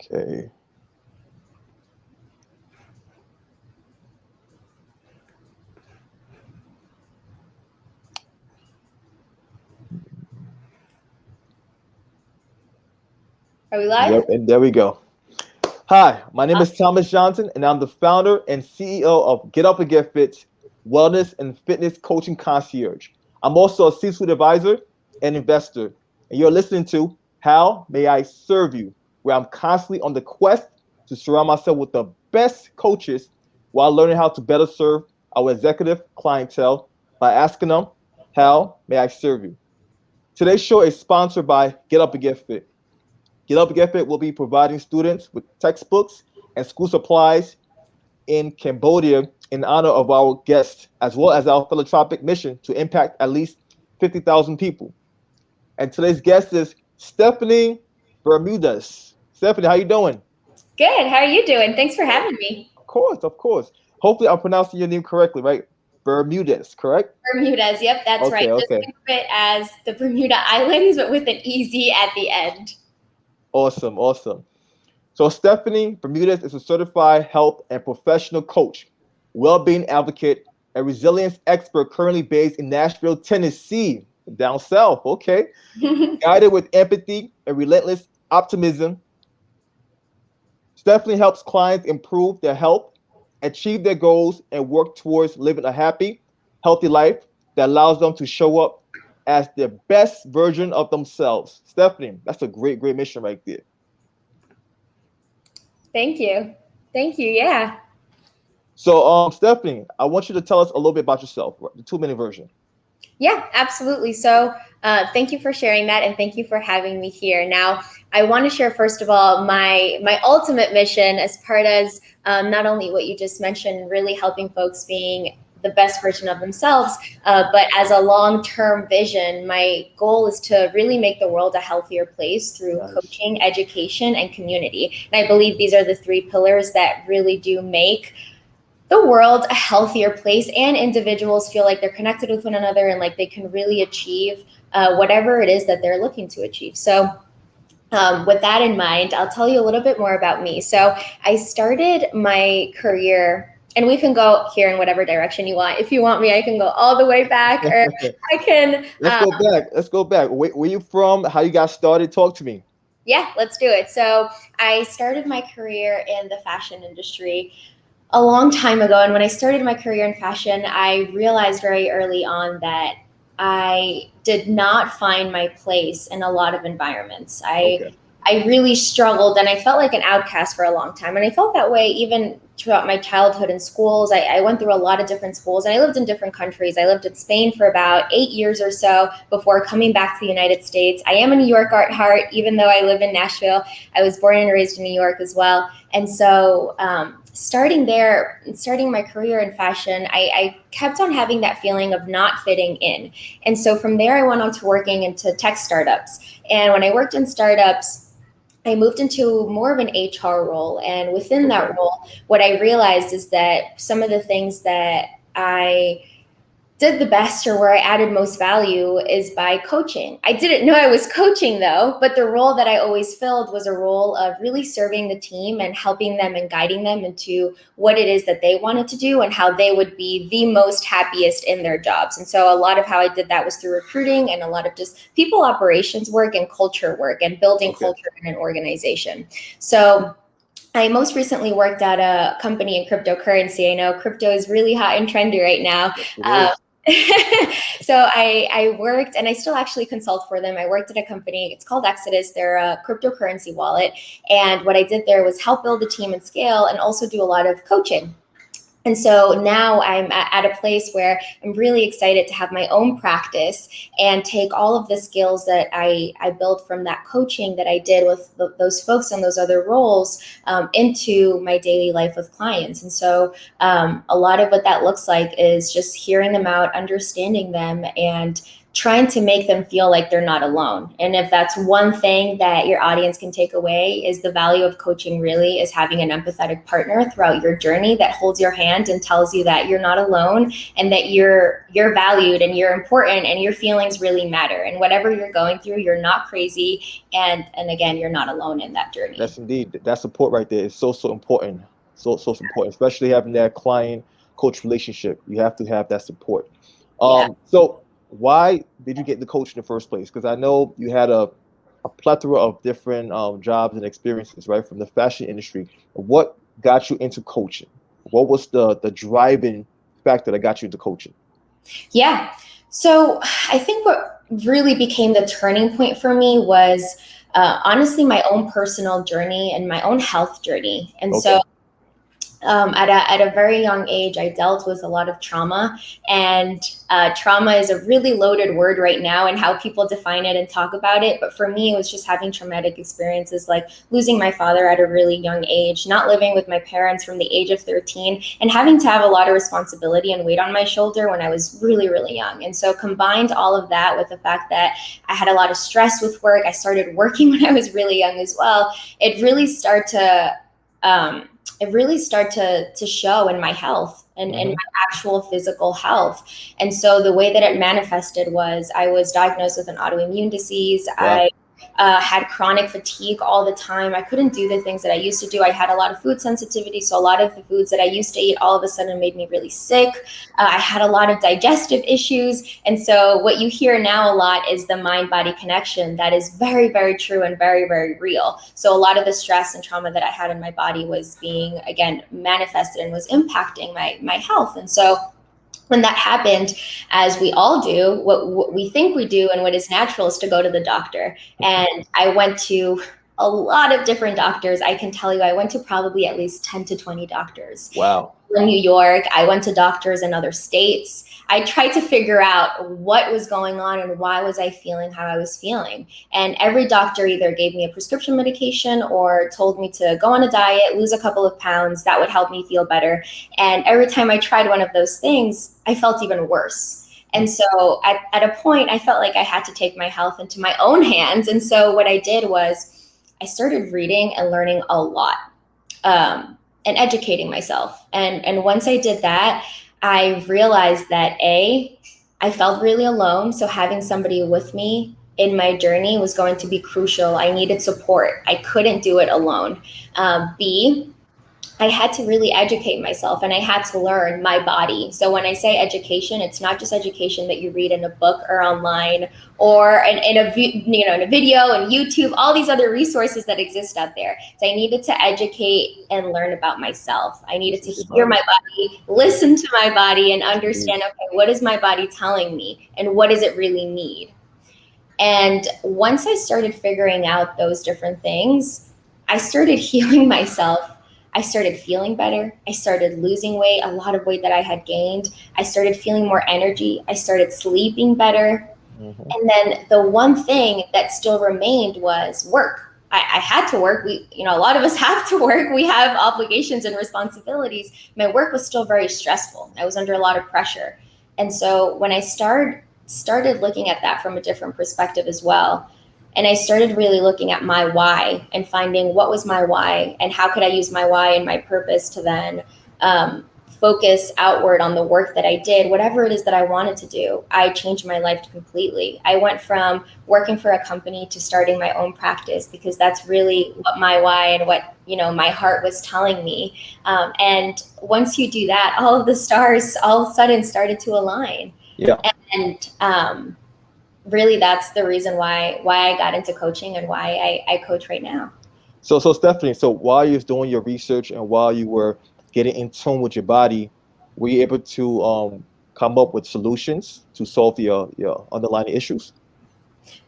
Okay. Are we live? Yep, and there we go. Hi, my name is Thomas Johnson, and I'm the founder and CEO of GetUpNGetFit, Wellness and Fitness Coaching Concierge. I'm also a C-suite advisor and investor, and you're listening to How May I Serve You, where I'm constantly on the quest to surround myself with the best coaches while learning how to better serve our executive clientele by asking them, How may I serve you? Today's show is sponsored by GetUpNGetFit. GetUpNGetFit will be providing students with textbooks and school supplies in Cambodia in honor of our guest, as well as our philanthropic mission to impact at least 50,000 people. And today's guest is Stephannie Bermudez. Stephannie, how you doing? Good. How are you doing? Thanks for having me. Of course, of course. Hopefully I'm pronouncing your name correctly, right? Bermudez, correct? Bermudez. Yep, that's right. Okay, Just okay. think of it as the Bermuda Islands, but with an EZ at the end. Awesome, awesome. So Stephannie Bermudez is a certified health and professional coach, well-being advocate, and resilience expert currently based in Nashville, Tennessee, down south. Okay. Guided with empathy and relentless optimism, Stephannie helps clients improve their health, achieve their goals, and work towards living a happy, healthy life that allows them to show up as their best version of themselves. Stephannie, that's a great, great mission right there. Thank you. Thank you. Yeah. So, Stephannie, I want you to tell us a little bit about yourself, the 2-minute version. Yeah, absolutely. So thank you for sharing that, and thank you for having me here. Now, I want to share, first of all, my ultimate mission as part as not only what you just mentioned, really helping folks being the best version of themselves, but as a long-term vision, my goal is to really make the world a healthier place through coaching, education, and community. And I believe these are the 3 pillars that really do make the world a healthier place, and individuals feel like they're connected with one another and like they can really achieve whatever it is that they're looking to achieve. So with that in mind, I'll tell you a little bit more about me. So I started my career, and we can go here in whatever direction you want. If you want me, I can go all the way back, or I can. Let's go back. Where you from? How you got started? Talk to me. Yeah, let's do it. So I started my career in the fashion industry a long time ago. And when I started my career in fashion, I realized very early on that I did not find my place in a lot of environments. I really struggled, and I felt like an outcast for a long time. And I felt that way even throughout my childhood in schools. I went through a lot of different schools, and I lived in different countries. I lived in Spain for about 8 years or so before coming back to the United States. I am a New York at heart, even though I live in Nashville. I was born and raised in New York as well. And so starting my career in fashion, I kept on having that feeling of not fitting in. And so from there, I went on to working into tech startups. And when I worked in startups, I moved into more of an HR role. And within that role, what I realized is that some of the things that I did the best, or where I added most value, is by coaching. I didn't know I was coaching though, but the role that I always filled was a role of really serving the team and helping them and guiding them into what it is that they wanted to do and how they would be the most happiest in their jobs. And so a lot of how I did that was through recruiting and a lot of just people operations work and culture work and building culture in an organization. So I most recently worked at a company in cryptocurrency. I know crypto is really hot and trendy right now. So I worked, and I still actually consult for them. I worked at a company, it's called Exodus. They're a cryptocurrency wallet. And what I did there was help build the team and scale, and also do a lot of coaching. And so now I'm at a place where I'm really excited to have my own practice and take all of the skills that I built from that coaching that I did with those folks and those other roles into my daily life with clients. And so a lot of what that looks like is just hearing them out, understanding them, and trying to make them feel like they're not alone. And if that's one thing that your audience can take away, is the value of coaching really is having an empathetic partner throughout your journey that holds your hand and tells you that you're not alone, and that you're valued and you're important and your feelings really matter. And whatever you're going through, you're not crazy. And again, you're not alone in that journey. That's indeed, that support right there is so important. So important, especially having that client coach relationship. You have to have that support. So why did you get into coaching in the first place? Because I know you had a plethora of different jobs and experiences, right, from the fashion industry. What got you into coaching? What was the driving factor that got you into coaching? Yeah. So I think what really became the turning point for me was honestly my own personal journey and my own health journey. And so at a very young age, I dealt with a lot of trauma, and trauma is a really loaded word right now and how people define it and talk about it. But for me, it was just having traumatic experiences like losing my father at a really young age, not living with my parents from the age of 13, and having to have a lot of responsibility and weight on my shoulder when I was really, really young. And so combined all of that with the fact that I had a lot of stress with work, I started working when I was really young as well. It really started to show in my health and in my actual physical health. And so the way that it manifested was I was diagnosed with an autoimmune disease. Wow. I had chronic fatigue all the time. I couldn't do the things that I used to do. I had a lot of food sensitivity. So a lot of the foods that I used to eat all of a sudden made me really sick. I had a lot of digestive issues. And so what you hear now a lot is the mind-body connection. That is very, very true and very, very real. So a lot of the stress and trauma that I had in my body was being, again, manifested and was impacting my health. And so when that happened, as we all do, what we think we do and what is natural is to go to the doctor. And I went to a lot of different doctors. I can tell you, I went to probably at least 10 to 20 doctors. Wow. In New York, I went to doctors in other states. I tried to figure out what was going on and why was I feeling how I was feeling. And every doctor either gave me a prescription medication or told me to go on a diet, lose a couple of pounds. That would help me feel better. And every time I tried one of those things, I felt even worse. And so at a point, I felt like I had to take my health into my own hands. And so what I did was I started reading and learning a lot and educating myself. And once I did that, I realized that I felt really alone. So having somebody with me in my journey was going to be crucial. I needed support. I couldn't do it alone. B, I had to really educate myself and I had to learn my body. So when I say education, it's not just education that you read in a book or online or in a video and YouTube, all these other resources that exist out there. So I needed to educate and learn about myself. I needed to hear my body, listen to my body and understand, okay, what is my body telling me and what does it really need? And once I started figuring out those different things, I started healing myself. I started feeling better. I started losing weight, a lot of weight that I had gained. I started feeling more energy. I started sleeping better. And then the one thing that still remained was work. I had to work. A lot of us have to work. We have obligations and responsibilities. My work was still very stressful. I was under a lot of pressure. And so when I started looking at that from a different perspective as well, and I started really looking at my why and finding what was my why and how could I use my why and my purpose to then focus outward on the work that I did, whatever it is that I wanted to do. I changed my life completely. I went from working for a company to starting my own practice because that's really what my why and what my heart was telling me. And once you do that, all of the stars all of a sudden started to align. Yeah. And really, that's the reason why I got into coaching and why I coach right now. So Stephannie, so while you was doing your research and while you were getting in tune with your body, were you able to come up with solutions to solve your underlying issues?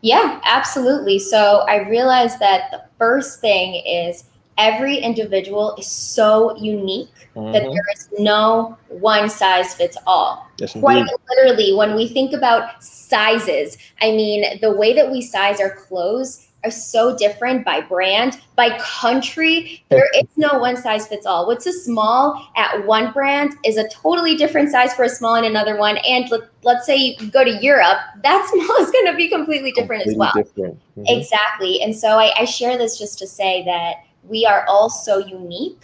Yeah, absolutely. So I realized that the first thing is every individual is so unique that there is no one size fits all. Yes, Quite indeed. literally, when we think about sizes, I mean, the way that we size our clothes are so different by brand, by country. There is no one size fits all. What's a small at one brand is a totally different size for a small in another one. And let's say you go to Europe, that small is going to be completely different as well. Different. Exactly. And so I share this just to say that we are all so unique.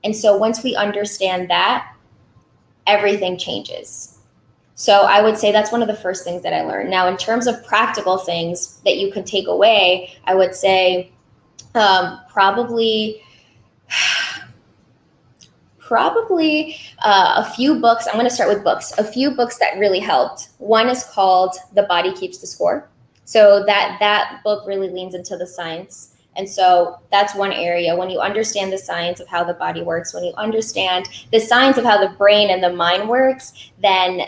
And so once we understand that, everything changes. So I would say that's one of the first things that I learned. Now, in terms of practical things that you can take away, I would say probably a few books. I'm going to start with books. A few books that really helped. One is called The Body Keeps the Score. So that book really leans into the science. And so that's one area. When you understand the science of how the body works, when you understand the science of how the brain and the mind works, then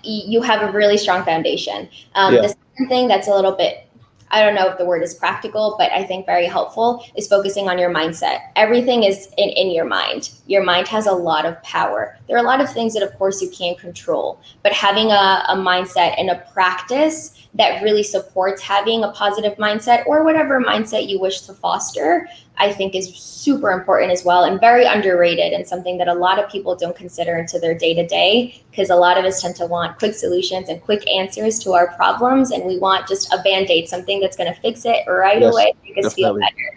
you have a really strong foundation. The second thing that's a little bit, I don't know if the word is practical, but I think very helpful, is focusing on your mindset. Everything is in your mind. Your mind has a lot of power. There are a lot of things that, of course, you can't control, but having a mindset and a practice that really supports having a positive mindset or whatever mindset you wish to foster, I think is super important as well, and very underrated, and something that a lot of people don't consider into their day-to-day, because a lot of us tend to want quick solutions and quick answers to our problems, and we want just a Band-Aid, something that's going to fix it right away, make us feel better.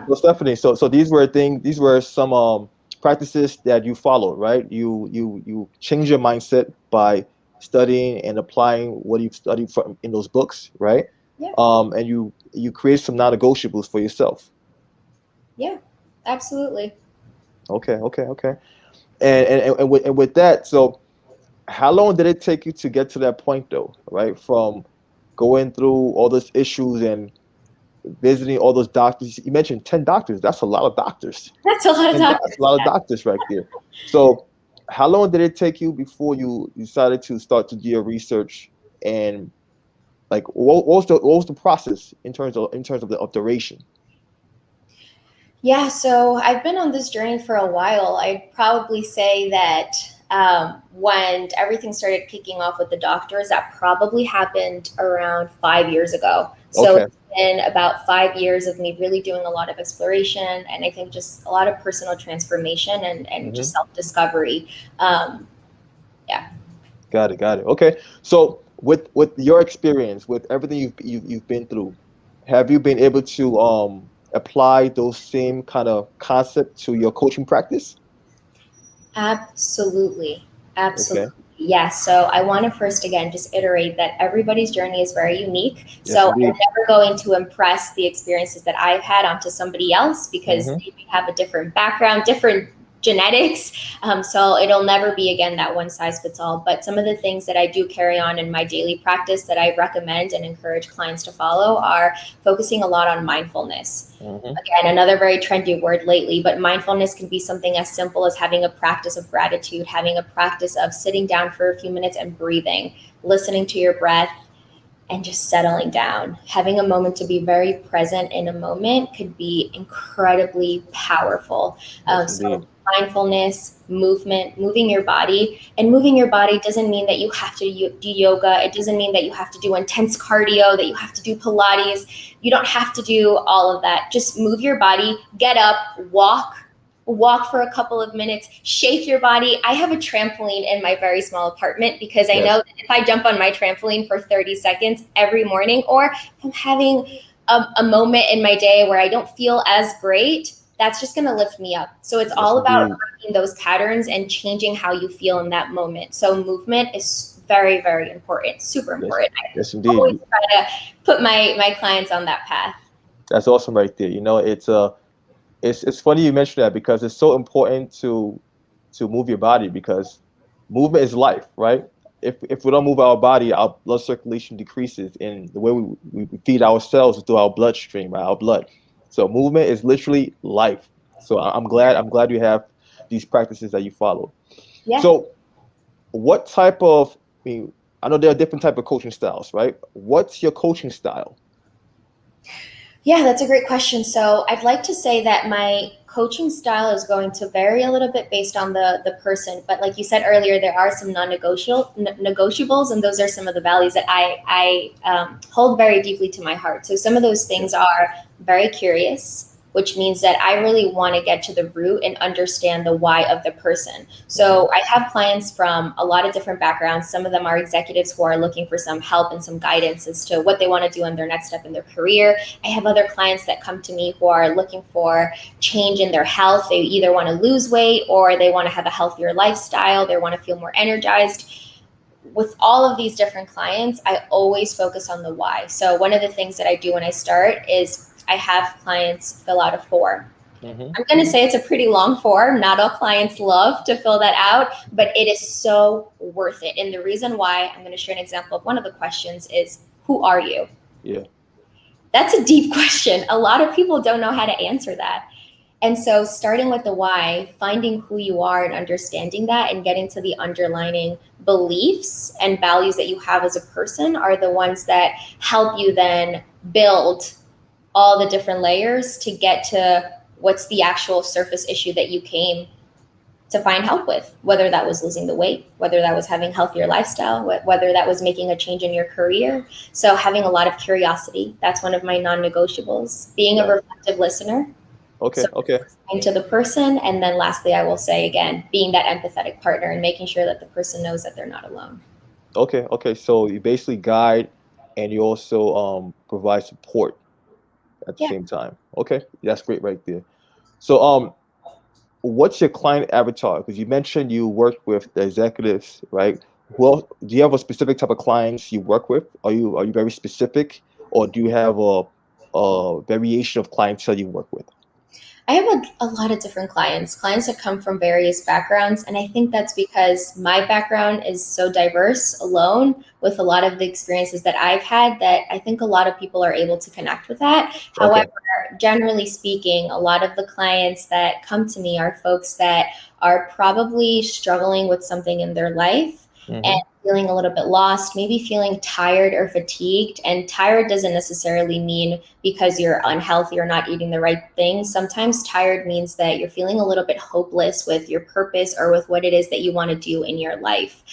So Stephanie, so these were some practices that you followed, right? You changed your mindset by studying and applying what you've studied from in those books, right? Yeah. And you create some non-negotiables for yourself. Yeah, absolutely. Okay. And with that, so how long did it take you to get to that point, though, right? From going through all those issues and visiting all those doctors. You mentioned 10 doctors. That's a lot of doctors. That's a lot of doctors. That's a lot of doctors right there. So how long did it take you before you decided to start to do your research, and like what was the process in terms of the duration? Yeah, so I've been on this journey for a while. I'd probably say that when everything started kicking off with the doctors, that probably happened around 5 years ago. So It's been about 5 years of me really doing a lot of exploration, and I think just a lot of personal transformation and just self-discovery. Yeah. Got it. Okay. So with your experience, with everything you've been through, have you been able to apply those same kind of concept to your coaching practice? Absolutely. Okay. Yes. So I want to first, again, just iterate that everybody's journey is very unique. Yes, so indeed. I'm never going to impress the experiences that I've had onto somebody else, because they have a different background, different genetics. So it'll never be, again, that one size fits all. But some of the things that I do carry on in my daily practice that I recommend and encourage clients to follow are focusing a lot on mindfulness. Again, another very trendy word lately, but mindfulness can be something as simple as having a practice of gratitude, having a practice of sitting down for a few minutes and breathing, listening to your breath, and just settling down. Having a moment to be very present in a moment could be incredibly powerful. So mindfulness, movement, moving your body. And moving your body doesn't mean that you have to do yoga. It doesn't mean that you have to do intense cardio, that you have to do Pilates. You don't have to do all of that. Just move your body, get up, walk for a couple of minutes, shake your body. I have a trampoline in my very small apartment, because I know that if I jump on my trampoline for 30 seconds every morning, or if I'm having a moment in my day where I don't feel as great, that's just going to lift me up. So it's all about breaking those patterns and changing how you feel in that moment. So movement is very, very important, super important. Yes, indeed. I always try to put my clients on that path. That's awesome right there. You know, it's funny you mentioned that, because it's so important to move your body, because movement is life, right? If we don't move our body, our blood circulation decreases, and the way we feed ourselves through our bloodstream, right? Our blood. So movement is literally life. So I'm glad you have these practices that you follow. Yeah. So what type of, I know there are different type of coaching styles, right? What's your coaching style? Yeah, that's a great question. So I'd like to say that my coaching style is going to vary a little bit based on the person. But like you said earlier, there are some non-negotiables, and those are some of the values that I hold very deeply to my heart. So some of those things are very curious, which means that I really want to get to the root and understand the why of the person. So I have clients from a lot of different backgrounds. Some of them are executives who are looking for some help and some guidance as to what they want to do in their next step in their career. I have other clients that come to me who are looking for change in their health. They either want to lose weight or they want to have a healthier lifestyle. They want to feel more energized. With all of these different clients, I always focus on the why. So one of the things that I do when I start is I have clients fill out a form. I'm going to say it's a pretty long form. Not all clients love to fill that out, but it is so worth it. And the reason why, I'm going to share an example of one of the questions is, who are you? Yeah. That's a deep question. A lot of people don't know how to answer that. And so starting with the why, finding who you are and understanding that and getting to the underlining beliefs and values that you have as a person are the ones that help you then build all the different layers to get to what's the actual surface issue that you came to find help with, whether that was losing the weight, whether that was having healthier lifestyle, whether that was making a change in your career. So having a lot of curiosity, that's one of my non-negotiables. Being a reflective listener. Okay. To the person. And then lastly, I will say again, being that empathetic partner and making sure that the person knows that they're not alone. Okay. So you basically guide and you also provide support at the same time. Okay, that's great right there. So what's your client avatar? Because you mentioned you work with the executives, right? Well, do you have a specific type of clients you work with? Are you very specific, or do you have a variation of clientele you work with? I have a lot of different clients that come from various backgrounds. And I think that's because my background is so diverse alone with a lot of the experiences that I've had that I think a lot of people are able to connect with that. However, generally speaking, a lot of the clients that come to me are folks that are probably struggling with something in their life and feeling a little bit lost, maybe feeling tired or fatigued. And tired doesn't necessarily mean because you're unhealthy or not eating the right things. Sometimes tired means that you're feeling a little bit hopeless with your purpose or with what it is that you want to do in your life.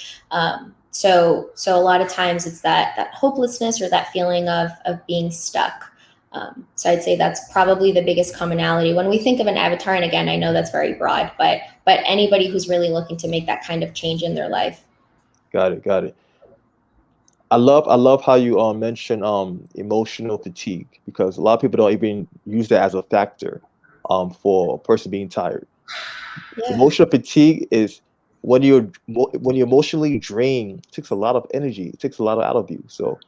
So a lot of times it's that hopelessness or that feeling of being stuck. So I'd say that's probably the biggest commonality when we think of an avatar. And again, I know that's very broad, but anybody who's really looking to make that kind of change in their life. Got it. I love how you mention emotional fatigue, because a lot of people don't even use that as a factor for a person being tired. Emotional fatigue is when you're emotionally drained. It takes a lot of energy. It takes a lot out of you. So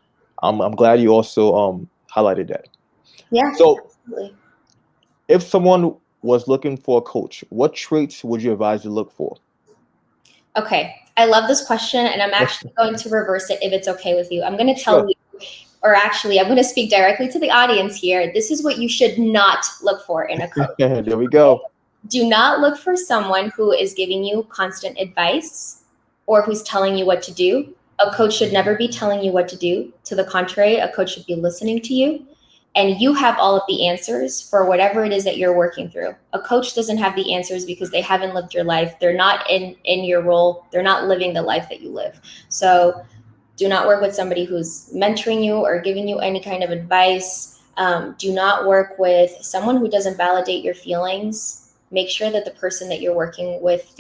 I'm glad you also highlighted that. Yeah. So absolutely. if someone was looking for a coach, what traits would you advise to look for? Okay, I love this question, and I'm actually going to reverse it if it's okay with you. I'm going to tell you, or actually, I'm going to speak directly to the audience here. This is what you should not look for in a coach. There we go. Do not look for someone who is giving you constant advice or who's telling you what to do. A coach should never be telling you what to do. To the contrary, a coach should be listening to you. And you have all of the answers for whatever it is that you're working through. A coach doesn't have the answers because they haven't lived your life. They're not in your role. They're not living the life that you live. So do not work with somebody who's mentoring you or giving you any kind of advice. Do not work with someone who doesn't validate your feelings. Make sure that the person that you're working with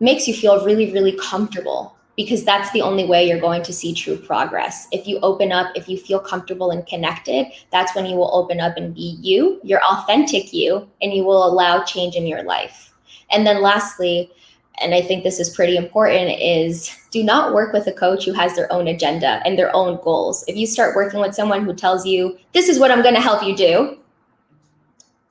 makes you feel really, really comfortable, because that's the only way you're going to see true progress. If you open up, if you feel comfortable and connected, that's when you will open up and be you, your authentic you, and you will allow change in your life. And then lastly, and I think this is pretty important, is do not work with a coach who has their own agenda and their own goals. If you start working with someone who tells you, this is what I'm going to help you do,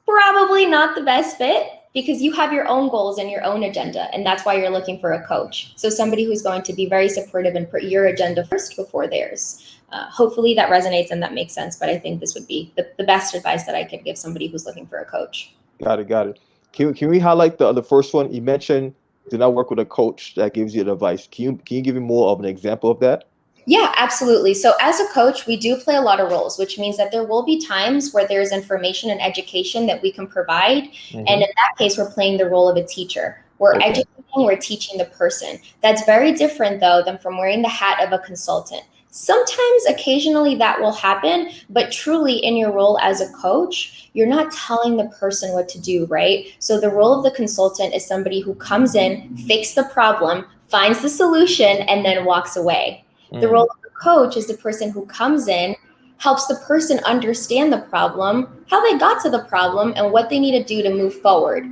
probably not the best fit, because you have your own goals and your own agenda, and that's why you're looking for a coach. So somebody who's going to be very supportive and put your agenda first before theirs. Hopefully that resonates and that makes sense, but I think this would be the best advice that I could give somebody who's looking for a coach. Got it. Can we highlight the first one? You mentioned do not work with a coach that gives you advice. Can you give me more of an example of that? Yeah, absolutely. So as a coach, we do play a lot of roles, which means that there will be times where there's information and education that we can provide. And in that case, we're playing the role of a teacher. We're educating, we're teaching the person. That's very different, though, than from wearing the hat of a consultant. Sometimes, occasionally, that will happen, but truly in your role as a coach, you're not telling the person what to do, right? So the role of the consultant is somebody who comes in, fixes the problem, finds the solution, and then walks away. The role of the coach is the person who comes in, helps the person understand the problem, how they got to the problem, and what they need to do to move forward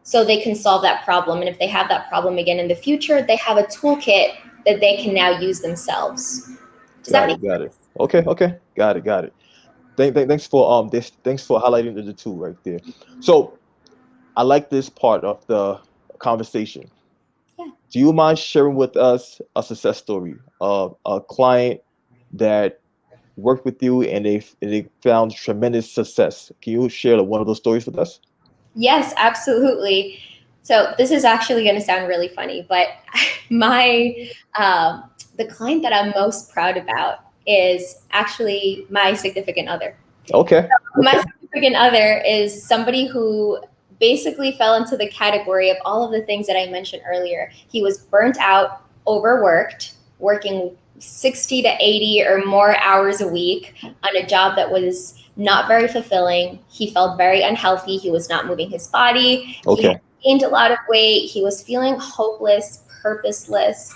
so they can solve that problem. And if they have that problem again in the future, they have a toolkit that they can now use themselves. Does that make sense? Got it. Okay. Got it. Thanks for thanks for highlighting the two right there. So I like this part of the conversation. Yeah. Do you mind sharing with us a success story of a client that worked with you and they found tremendous success? Can you share one of those stories with us? Yes, absolutely. So this is actually going to sound really funny, but my the client that I'm most proud about is actually my significant other. Okay. My significant other is somebody who basically fell into the category of all of the things that I mentioned earlier. He was burnt out, overworked, working 60 to 80 or more hours a week on a job that was not very fulfilling. He felt very unhealthy. He was not moving his body. He had gained a lot of weight. He was feeling hopeless, purposeless.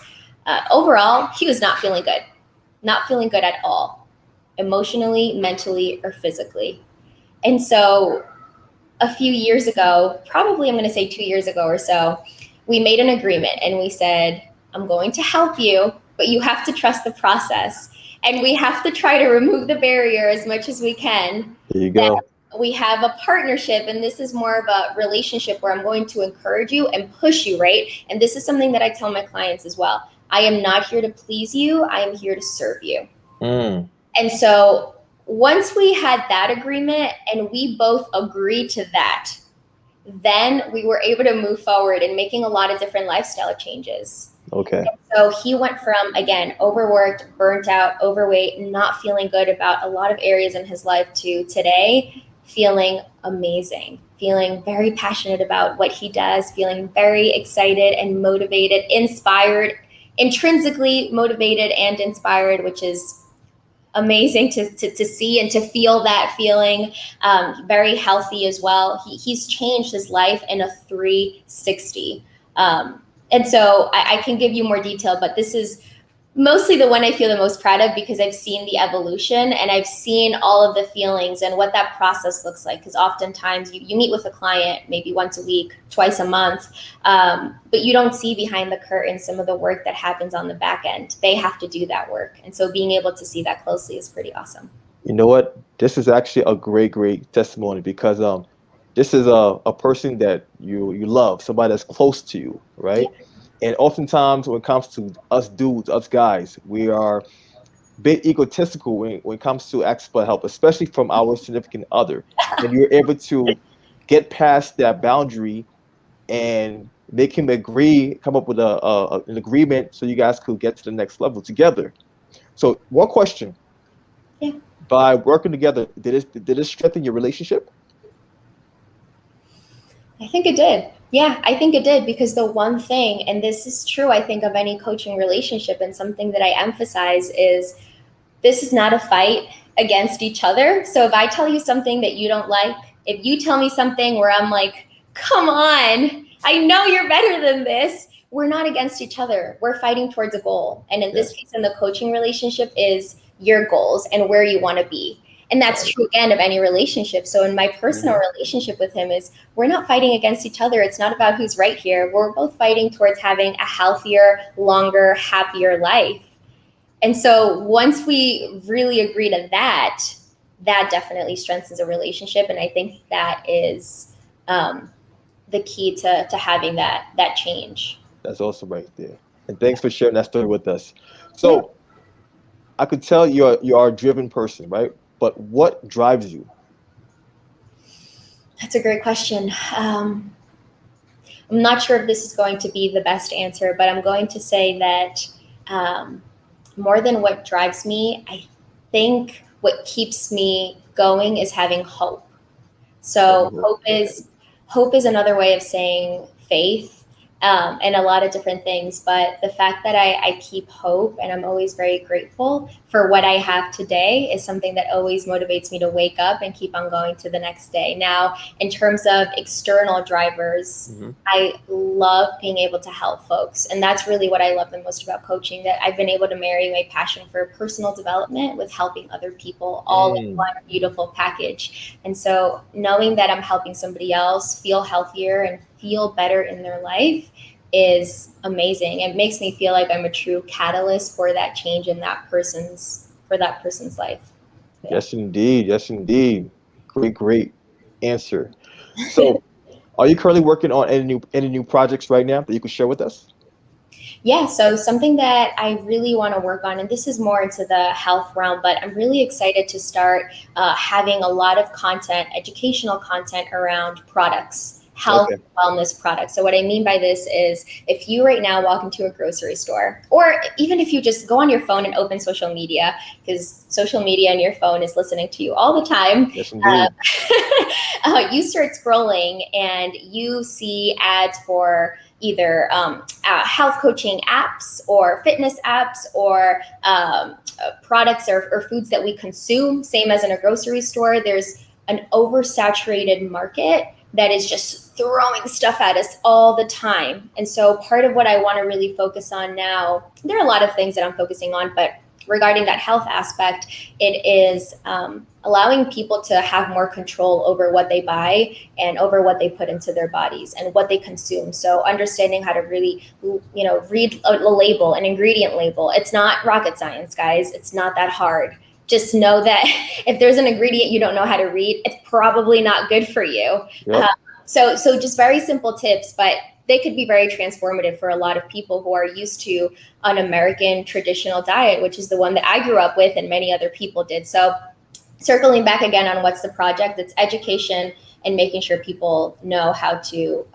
Overall, he was not feeling good at all, emotionally, mentally, or physically. And so a few years ago, probably I'm going to say 2 years ago or so, we made an agreement and we said, I'm going to help you, but you have to trust the process. And we have to try to remove the barrier as much as we can. There you go. We have a partnership, and this is more of a relationship where I'm going to encourage you and push you, right? And this is something that I tell my clients as well. I am not here to please you. I am here to serve you. And so once we had that agreement and we both agreed to that, then we were able to move forward in making a lot of different lifestyle changes. Okay. And so he went from, again, overworked, burnt out, overweight, not feeling good about a lot of areas in his life to today feeling amazing, feeling very passionate about what he does, feeling very excited and motivated, inspired, intrinsically motivated and inspired, which is amazing to see and to feel that feeling. Very healthy as well. He's changed his life in a 360. And so I can give you more detail, but this is mostly the one I feel the most proud of because I've seen the evolution and I've seen all of the feelings and what that process looks like. Because oftentimes you meet with a client maybe once a week, twice a month, but you don't see behind the curtain some of the work that happens on the back end. They have to do that work. And so being able to see that closely is pretty awesome. You know what? This is actually a great testimony because this is a person that you love, somebody that's close to you, right? Yeah. And oftentimes when it comes to us dudes, us guys, we are a bit egotistical when it comes to asking for help, especially from our significant other. And you're able to get past that boundary and make him agree, come up with an agreement so you guys could get to the next level together. So one question. Yeah. By working together, did it strengthen your relationship? I think it did. Yeah, I think it did because the one thing, and this is true, I think, of any coaching relationship and something that I emphasize is this is not a fight against each other. So if I tell you something that you don't like, if you tell me something where I'm like, come on, I know you're better than this, we're not against each other. We're fighting towards a goal. And in this case, in the coaching relationship is your goals and where you want to be. And that's true, again, of any relationship. So in my personal relationship with him is we're not fighting against each other. It's not about who's right here. We're both fighting towards having a healthier, longer, happier life. And so once we really agree to that, that definitely strengthens a relationship. And I think that is the key to having that change. That's awesome right there. And thanks for sharing that story with us. So I could tell you are a driven person, right? But what drives you? That's a great question. I'm not sure if this is going to be the best answer, but I'm going to say that more than what drives me, I think what keeps me going is having hope. So hope is another way of saying faith, and a lot of different things. But the fact that I keep hope and I'm always very grateful for what I have today is something that always motivates me to wake up and keep on going to the next day. Now, in terms of external drivers, I love being able to help folks. And that's really what I love the most about coaching, that I've been able to marry my passion for personal development with helping other people all in one beautiful package. And so knowing that I'm helping somebody else feel healthier and feel better in their life is amazing. It makes me feel like I'm a true catalyst for that change in that person's life. Yeah. Yes, indeed. Yes, indeed. Great answer. So, are you currently working on any new projects right now that you can share with us? Yeah, so something that I really want to work on, and this is more into the health realm, but I'm really excited to start having a lot of content, educational content around products, health and wellness products. So what I mean by this is, if you right now walk into a grocery store, or even if you just go on your phone and open social media, because social media and your phone is listening to you all the time. Yes, indeed. You start scrolling and you see ads for either health coaching apps or fitness apps or products or foods that we consume, same as in a grocery store. There's an oversaturated market that is just throwing stuff at us all the time. And so part of what I want to really focus on now, there are a lot of things that I'm focusing on, but regarding that health aspect, it is allowing people to have more control over what they buy and over what they put into their bodies and what they consume. So understanding how to really, read a label, an ingredient label. It's not rocket science, guys. It's not that hard. Just know that if there's an ingredient you don't know how to read, it's probably not good for you. Yep. So just very simple tips, but they could be very transformative for a lot of people who are used to an American traditional diet, which is the one that I grew up with and many other people did. So circling back again on what's the project, it's education and making sure people know how to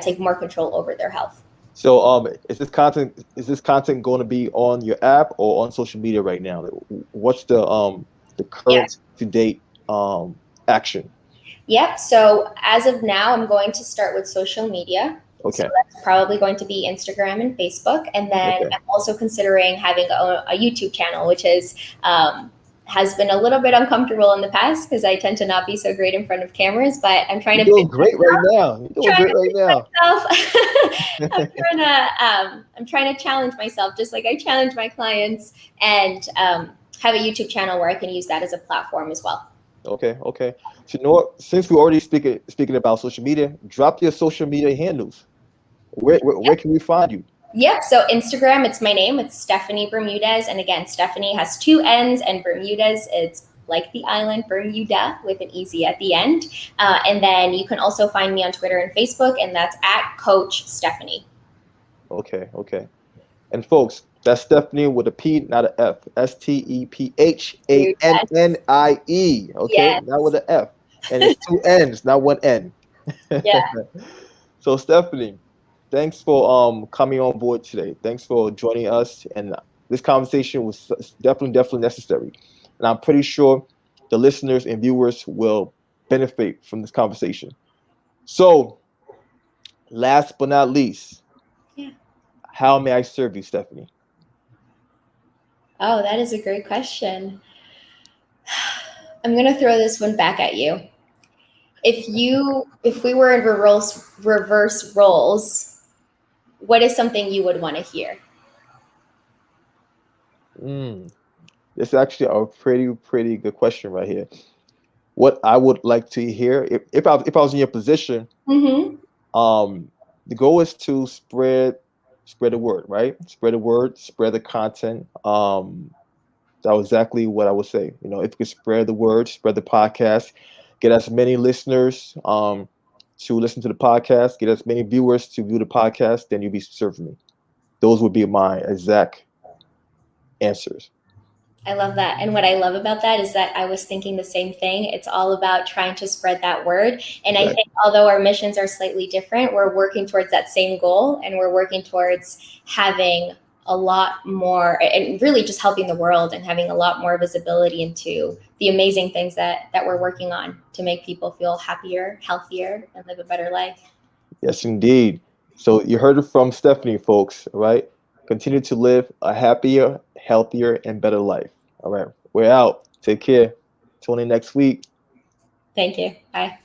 take more control over their health. So is this content going to be on your app or on social media right now? What's the current to date action? Yep. So as of now, I'm going to start with social media. Okay. So that's probably going to be Instagram and Facebook. And then I'm also considering having a YouTube channel, which has been a little bit uncomfortable in the past because I tend to not be so great in front of cameras, but I'm trying to doing great right now. You're doing great right now. I'm trying to challenge myself, just like I challenge my clients, and have a YouTube channel where I can use that as a platform as well. Okay. So, you know what? Since we're already speaking about social media, drop your social media handles. Where can we find you? Yep. So Instagram, it's my name. It's Stephannie Bermudez. And again, Stephannie has 2 N's and Bermudez, it's like the island Bermuda with an easy at the end. And then you can also find me on Twitter and Facebook, and that's at Coach Stephannie. Okay. And folks, that's Stephannie with a P, not an F. Stephannie. Okay, yes. Not with an F. And it's 2 N's, not 1 N. Yeah. So Stephannie, thanks for coming on board today. Thanks for joining us. And this conversation was definitely necessary. And I'm pretty sure the listeners and viewers will benefit from this conversation. So, last but not least, how may I serve you, Stephannie? Oh, that is a great question. I'm going to throw this one back at you. If we were in reverse roles, what is something you would want to hear? It's actually a pretty good question right here. What I would like to hear, if I was in your position, the goal is to spread the word, right? Spread the word, spread the content. That was exactly what I would say. If you could spread the word, spread the podcast, get as many listeners to listen to the podcast, get as many viewers to view the podcast, then you'll be serving me. Those would be my exact answers. I love that. And what I love about that is that I was thinking the same thing. It's all about trying to spread that word. And I think although our missions are slightly different, we're working towards that same goal, and we're working towards having a lot more, and really just helping the world and having a lot more visibility into the amazing things that we're working on to make people feel happier, healthier, and live a better life. Yes, indeed. So you heard it from Stephannie, folks. All right. Continue to live a happier, healthier, and better life. All right. We're out. Take care. Tune in next week. Thank you. Bye.